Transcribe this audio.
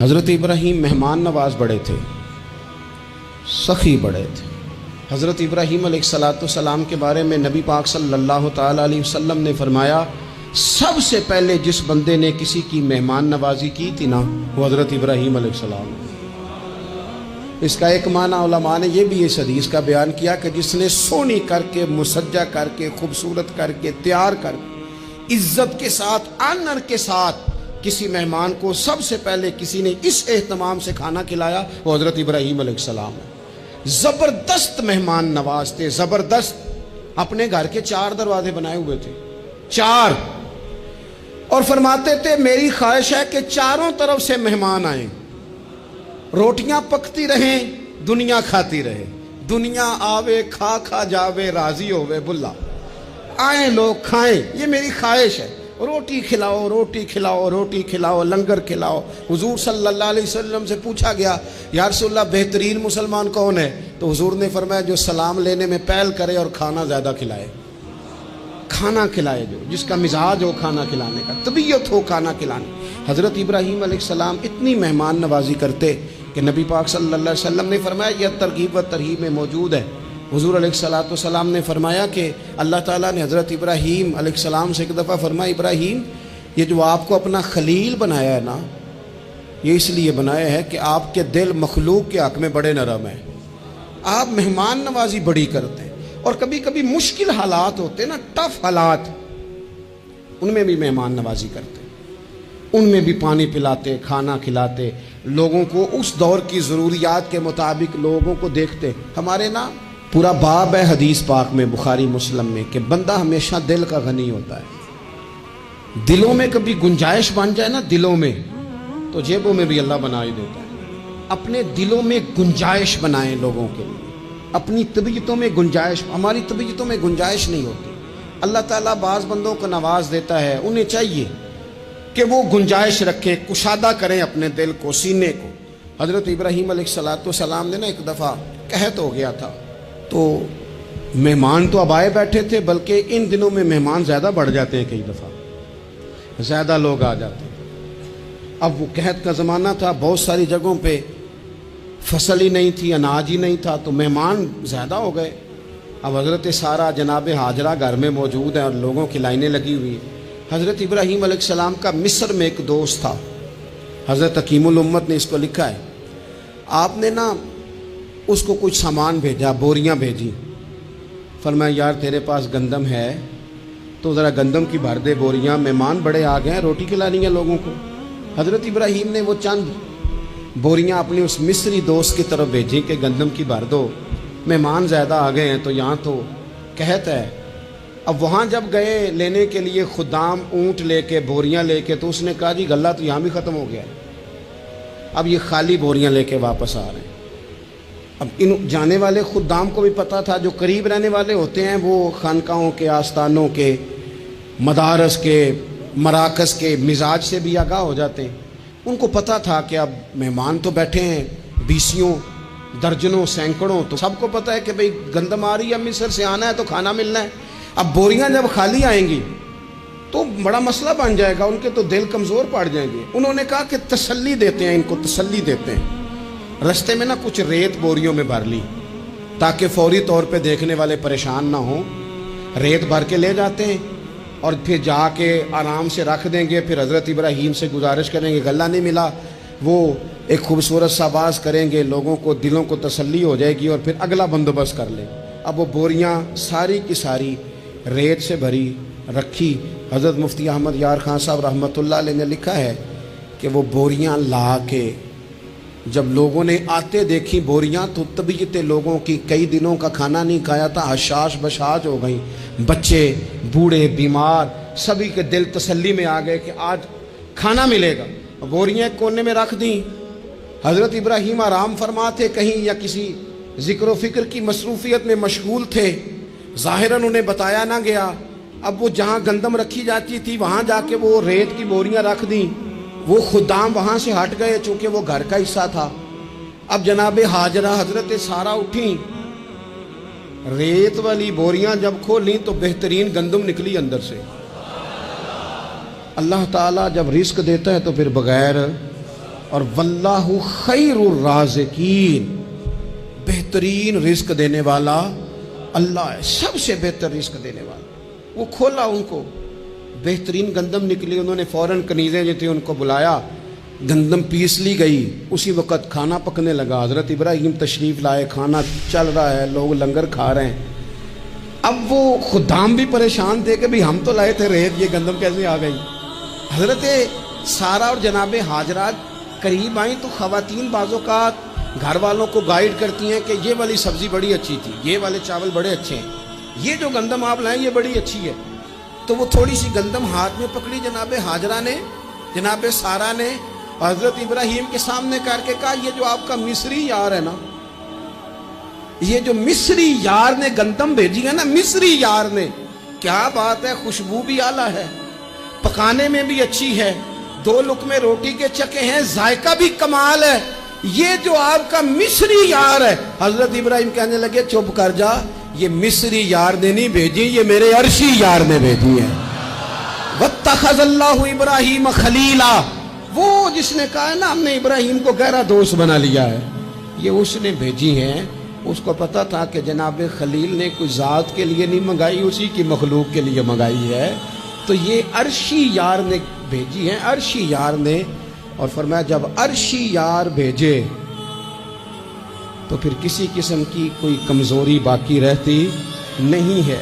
حضرت ابراہیم مہمان نواز بڑے تھے، سخی بڑے تھے۔ حضرت ابراہیم علیہ السلام کے بارے میں نبی پاک صلی اللہ تعالیٰ علیہ وسلم نے فرمایا، سب سے پہلے جس بندے نے کسی کی مہمان نوازی کی تھی نا، وہ حضرت ابراہیم علیہ السلام۔ اس کا ایک معنی علماء نے یہ بھی اس حدیث کا بیان کیا کہ جس نے سونی کر کے، مسجع کر کے، خوبصورت کر کے، تیار کر کے، عزت کے ساتھ، آنر کے ساتھ کسی مہمان کو سب سے پہلے کسی نے اس اہتمام سے کھانا کھلایا، وہ حضرت ابراہیم علیہ السلام ہے۔ زبردست مہمان نواز تھے، زبردست۔ اپنے گھر کے 4 دروازے بنائے ہوئے تھے، 4، اور فرماتے تھے میری خواہش ہے کہ چاروں طرف سے مہمان آئیں، روٹیاں پکتی رہیں، دنیا کھاتی رہے، دنیا آوے کھا کھا جاوے، راضی ہوئے بلا، آئیں لوگ کھائیں، یہ میری خواہش ہے۔ روٹی کھلاؤ، روٹی کھلاؤ، روٹی کھلاؤ، لنگر کھلاؤ۔ حضور صلی اللہ علیہ وسلم سے پوچھا گیا، یا رسول اللہ بہترین مسلمان کون ہے؟ تو حضور نے فرمایا جو سلام لینے میں پہل کرے اور کھانا زیادہ کھلائے، کھانا کھلائے، جو جس کا مزاج ہو کھانا کھلانے کا، طبیعت ہو کھانا کھلانے۔ حضرت ابراہیم علیہ السلام اتنی مہمان نوازی کرتے کہ نبی پاک صلی اللہ علیہ وسلم نے فرمایا یہ ترغیب و ترہیب میں موجود ہے۔ حضور علیہ السلام نے فرمایا کہ اللہ تعالیٰ نے حضرت ابراہیم علیہ السلام سے ایک دفعہ فرمایا، ابراہیم یہ جو آپ کو اپنا خلیل بنایا ہے نا، یہ اس لیے بنایا ہے کہ آپ کے دل مخلوق کے حق میں بڑے نرم ہیں، آپ مہمان نوازی بڑی کرتے ہیں، اور کبھی کبھی مشکل حالات ہوتے ہیں نا، ٹف حالات، ان میں بھی مہمان نوازی کرتے، ان میں بھی پانی پلاتے، کھانا کھلاتے، لوگوں کو اس دور کی ضروریات کے مطابق لوگوں کو دیکھتے۔ ہمارے نا پورا باب ہے حدیث پاک میں، بخاری مسلم میں، کہ بندہ ہمیشہ دل کا غنی ہوتا ہے۔ دلوں میں کبھی گنجائش بن جائے نا، دلوں میں، تو جیبوں میں بھی اللہ بنا ہی دیتا ہے۔ اپنے دلوں میں گنجائش بنائیں لوگوں کے لیے، اپنی طبیعتوں میں گنجائش۔ ہماری طبیعتوں میں گنجائش نہیں ہوتی۔ اللہ تعالیٰ بعض بندوں کو نواز دیتا ہے، انہیں چاہیے کہ وہ گنجائش رکھیں، کشادہ کریں اپنے دل کو، سینے کو۔ حضرت ابراہیم علیہ السلام نے نا ایک دفعہ قحط ہو گیا تھا، تو مہمان تو اب آئے بیٹھے تھے، بلکہ ان دنوں میں مہمان زیادہ بڑھ جاتے ہیں، کئی دفعہ زیادہ لوگ آ جاتے ہیں۔ اب وہ قحط کا زمانہ تھا، بہت ساری جگہوں پہ فصل ہی نہیں تھی، اناج ہی نہیں تھا، تو مہمان زیادہ ہو گئے۔ اب حضرت سارہ جناب ہاجرہ گھر میں موجود ہیں اور لوگوں کی لائنیں لگی ہوئی۔ حضرت ابراہیم علیہ السلام کا مصر میں ایک دوست تھا، حضرت حکیم الامت نے اس کو لکھا ہے، آپ نے نا اس کو کچھ سامان بھیجا، بوریاں بھیجی، فرمایا یار تیرے پاس گندم ہے تو ذرا گندم کی بھر دے بوریاں، مہمان بڑے آ گئے ہیں، روٹی کھلانی ہے لوگوں کو۔ حضرت ابراہیم نے وہ چند بوریاں اپنے اس مصری دوست کی طرف بھیجیں کہ گندم کی بھر دو، مہمان زیادہ آ گئے ہیں، تو یہاں تو قحط ہے۔ اب وہاں جب گئے لینے کے لیے خدام اونٹ لے کے، بوریاں لے کے، تو اس نے کہا جی غلہ تو یہاں بھی ختم ہو گیا ہے، اب یہ خالی بوریاں لے کے واپس آ رہے ہیں۔ اب ان جانے والے خدام کو بھی پتہ تھا، جو قریب رہنے والے ہوتے ہیں وہ خانقاہوں کے، آستانوں کے، مدارس کے، مراکز کے مزاج سے بھی آگاہ ہو جاتے ہیں۔ ان کو پتہ تھا کہ اب مہمان تو بیٹھے ہیں، بیسیوں، درجنوں، سینکڑوں، تو سب کو پتہ ہے کہ بھئی گندم آ رہی ہے، مصر سے آنا ہے تو کھانا ملنا ہے۔ اب بوریاں جب خالی آئیں گی تو بڑا مسئلہ بن جائے گا، ان کے تو دل کمزور پڑ جائیں گے۔ انہوں نے کہا کہ تسلی دیتے ہیں، ان کو تسلی دیتے ہیں۔ رستے میں نا کچھ ریت بوریوں میں بھر لی تاکہ فوری طور پہ دیکھنے والے پریشان نہ ہوں۔ ریت بھر کے لے جاتے ہیں اور پھر جا کے آرام سے رکھ دیں گے، پھر حضرت ابراہیم سے گزارش کریں گے غلہ نہیں ملا، وہ ایک خوبصورت سا آواز کریں گے، لوگوں کو دلوں کو تسلی ہو جائے گی، اور پھر اگلا بندوبست کر لیں۔ اب وہ بوریاں ساری کی ساری ریت سے بھری رکھی۔ حضرت مفتی احمد یار خان صاحب رحمۃ اللہ علیہ نے لکھا ہے کہ وہ بوریاں لا کے جب لوگوں نے آتے دیکھی بوریاں، تو طبیعت لوگوں کی کئی دنوں کا کھانا نہیں کھایا تھا، حشاش بشاش ہو گئیں، بچے، بوڑھے، بیمار، سبھی کے دل تسلی میں آ گئے کہ آج کھانا ملے گا۔ بوریاں ایک کونے میں رکھ دیں۔ حضرت ابراہیم آرام فرما تھے کہیں، یا کسی ذکر و فکر کی مصروفیت میں مشغول تھے، ظاہراً انہیں بتایا نہ گیا۔ اب وہ جہاں گندم رکھی جاتی تھی وہاں جا کے وہ ریت کی بوریاں رکھ دیں۔ وہ خدام وہاں سے ہٹ گئے چونکہ وہ گھر کا حصہ تھا۔ اب جناب ہاجرہ حضرت سارہ اٹھیں، ریت والی بوریاں جب کھولیں تو بہترین گندم نکلی اندر سے۔ اللہ تعالیٰ جب رزق دیتا ہے تو پھر بغیر اور واللہ خیر الرازقین، بہترین رزق دینے والا اللہ ہے، سب سے بہتر رزق دینے والا۔ وہ کھولا ان کو، بہترین گندم نکلی، انہوں نے فوراً کنیزیں جو تھے ان کو بلایا، گندم پیس لی گئی، اسی وقت کھانا پکنے لگا۔ حضرت ابراہیم تشریف لائے، کھانا چل رہا ہے، لوگ لنگر کھا رہے ہیں۔ اب وہ خدام بھی پریشان تھے کہ بھئی ہم تو لائے تھے ریت، یہ گندم کیسے آ گئی؟ حضرت سارہ اور جناب ہاجرہ قریب آئیں تو خواتین بعض اوقات گھر والوں کو گائیڈ کرتی ہیں کہ یہ والی سبزی بڑی اچھی تھی، یہ والے چاول بڑے اچھے ہیں، یہ جو گندم آپ لائیں یہ بڑی اچھی ہے۔ تو وہ تھوڑی سی گندم ہاتھ میں پکڑی جناب ہاجرہ نے، جناب سارہ نے، حضرت ابراہیم کے سامنے کر کے کہا یہ جو آپ کا مصری یار ہے نا، یہ جو مصری یار نے گندم بھیجی ہے نا، مصری یار نے، کیا بات ہے، خوشبو بھی اعلیٰ ہے، پکانے میں بھی اچھی ہے، 2 لقمے روٹی کے چکے ہیں، ذائقہ بھی کمال ہے، یہ جو آپ کا مصری یار ہے۔ حضرت ابراہیم کہنے لگے چپ کر جا، یہ مصری یار نے نہیں بھیجی، یہ میرے عرشی یار نے بھیجی ہے۔ وَاتَّخَذَ اللَّهُ إِبْرَاهِيمَ خَلِيلًا، وہ جس نے کہا ہے نا ہم نے ابراہیم کو گہرا دوست بنا لیا ہے، یہ اس نے بھیجی ہیں۔ اس کو پتا تھا کہ جناب خلیل نے کوئی ذات کے لیے نہیں منگائی، اسی کی مخلوق کے لیے منگائی ہے، تو یہ عرشی یار نے بھیجی ہے، عرشی یار نے۔ اور فرمایا جب عرشی یار بھیجے تو پھر کسی قسم کی کوئی کمزوری باقی رہتی نہیں ہے۔